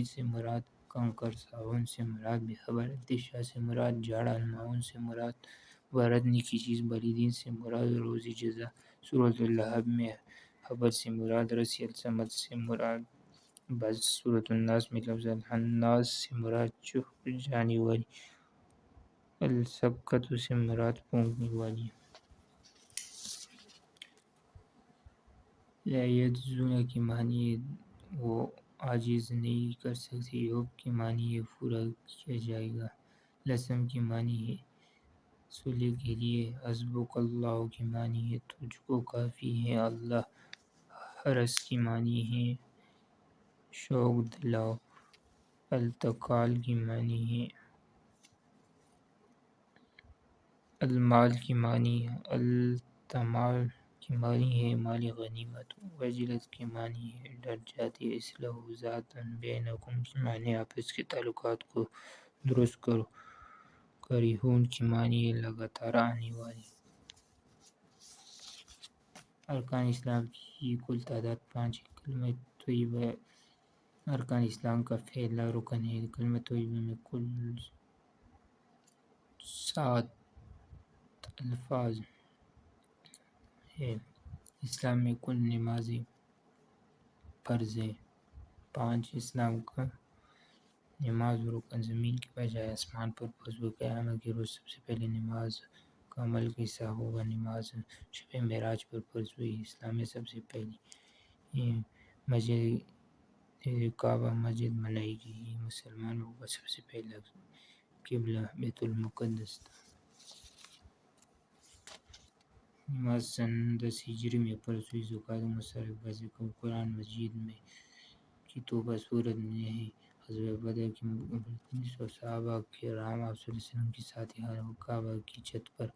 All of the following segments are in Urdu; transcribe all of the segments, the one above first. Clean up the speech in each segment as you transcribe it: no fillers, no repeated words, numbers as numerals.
سے مراد کنکر، ساون سے مراد بے خبر، التشا سے مراد جاڑا، معاون سے مراد وردنی کی چیز، بلیدین سے مراد روزی جزا، سورۃ اللہب میں خبر سے مراد رسی، الصمد سے مراد بس، سورۃ الناس میں لفظ الناس سے مراد چوہ جانے والی، السبقۃ سے مراد پھونکنے والی۔ لا یجزون کی معنی ہے وہ عاجز نہیں کر سکتے، یوب کی معنی ہے پورا کیا جائے گا، لسم کی معنی ہے صلح کے لیے، حسبک اللہ کی معنی ہے تجھ کو کافی ہے اللہ، حرس کی معنی ہے شوق دلاؤ، التقال کی معنی ہے المال کی معنی ہے التمال کی معنی ہے مال غنیمت، وجلت کی معنی ہے ڈر جاتی، اصلاح ذات بینکم کی معنی آپس کے تعلقات کو درست کرو، کریہون کی معنی ہے لگاتار آنے والی۔ ارکان اسلام کی کل تعداد 5 ہے۔ کلمہ طیبہ ارکان اسلام کا پہلا رکن ہے۔ کلمہ طیبہ میں کل 7 الفاظ ہیں۔ اسلام میں کل نمازیں فرض ہیں 5۔ اسلام کا نماز رکن زمین کے بجائے آسمان پر فرض ہوا، قیامت کے روز سب سے پہلے نماز کا عمل کیسا ہوگا؟ نماز شب معراج پر فرض ہوئی۔ اسلام میں سب سے پہلی مسجد کعبہ مسجد بنائی گئی۔ مسلمانوں کا سب سے پہلا قبلہ بیت المقدس تھا۔ نماز سن 10 ہجری میں فرض ہوئی۔ زکوٰۃ مصارف کا ذکر قرآن مجید میں کی توبہ سورت میں ہے۔ غزوہ بدر کی مبارکباد اور صحابہ کرام آپ صلی اللہ علیہ وسلم کے ساتھ کعبہ کی چھت پر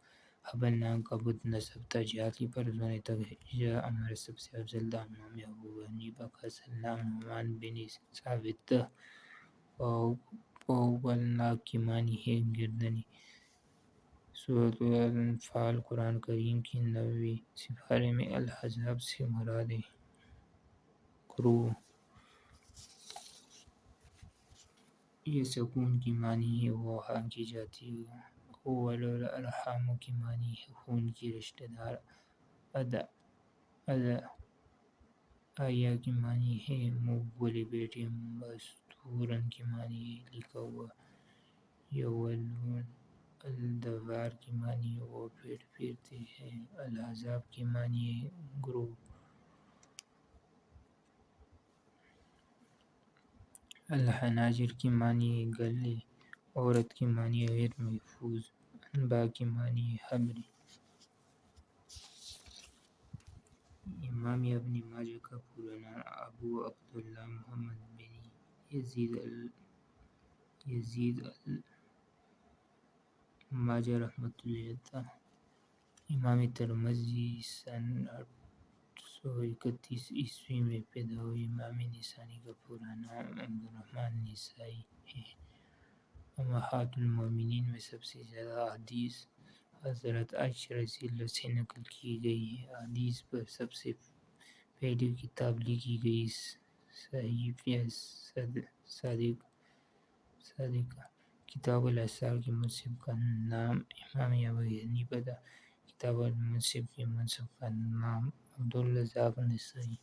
حبل نام کا بت نصب تھا۔ جہاد کے فرض ہونے تک ہجرہ ہمارے سب سے افضل تھا۔ امام ابو حنیفہ کا سلام نعمان بن ثابت تھا۔ پوبلنا کی معنی ہے گردنیں۔ سورۃ الانفال قرآن کریم کی 9ویں سپارے میں الاحزاب سے مراد ہے گروہ۔ یہ سکون کی معنی ہے وہ ہانکی جاتی ہو۔ الارحام کی معنی ہے خون کی رشتہ دار۔ آیا کی معنی ہے منہ بولے بیٹھے۔ مستورن کی معنی ہے لکھا ہوا۔ یولون الادبار کی معنی ہے وہ پیٹ پھیرتے ہیں۔ الاحزاب کی معنی ہے گروہ۔ الحناجر کی معنی ہے گلے۔ عورت کی معنی ہے غیر محفوظ۔ انبا کی معنی ہے خبریں۔ امام ابن ماجہ کا پورا نام ابو عبداللہ محمد بن یزید ماجہ رحمۃ اللہ تھا۔ امام ترمذی سن 831 عیسوی میں پیدا ہوئے۔ امام نسائی کا پورا نام عبدالرحمن نسائی ہے۔ امہات المومنین میں سب سے زیادہ احادیث حضرت عائشہ رضی اللہ عنہا سے نقل کی گئی ہیں۔ احادیث پر سب سے پہلی کتاب لکھی گئی صحیفہ صادقہ۔ کتاب الاثار کے مصنف کا نام امام ابو حنیفہ تھا۔ کتاب المصنف کے مصنف کا نام عبدالرزاق نسائی۔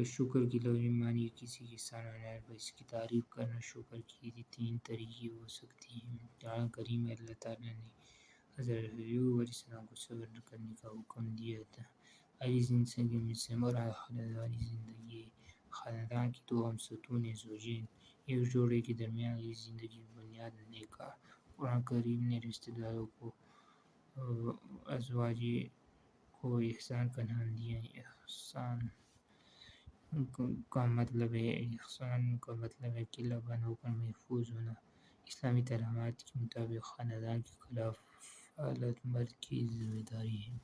شکر کی لفظی معنی ہے کسی کی سراہنا پر اس کی تعریف کرنا۔ شکر کے 3 طریقے ہو سکتے ہیں۔ قرآن کریم میں اللہ تعالیٰ نے حضرت ایوب علیہ السلام کو صبر کرنے کا حکم دیا تھا۔ عاجز زندگی میں صبر، خاندانی زندگی ہے۔ خاندان کے 2 اہم ستون ہیں: زوجین، ایک جوڑے کے درمیان عاجز زندگی کی بنیاد نکاح۔ قرآن کریم نے رشتہ داروں کو ازواج کو احسان کا نام دیا ہے۔ احسان کا مطلب ہے قلعہ بند ہو کر محفوظ ہونا۔ اسلامی تعلیمات کے مطابق خاندان کے خلاف فعالت مرد کی ذمہ داری ہے۔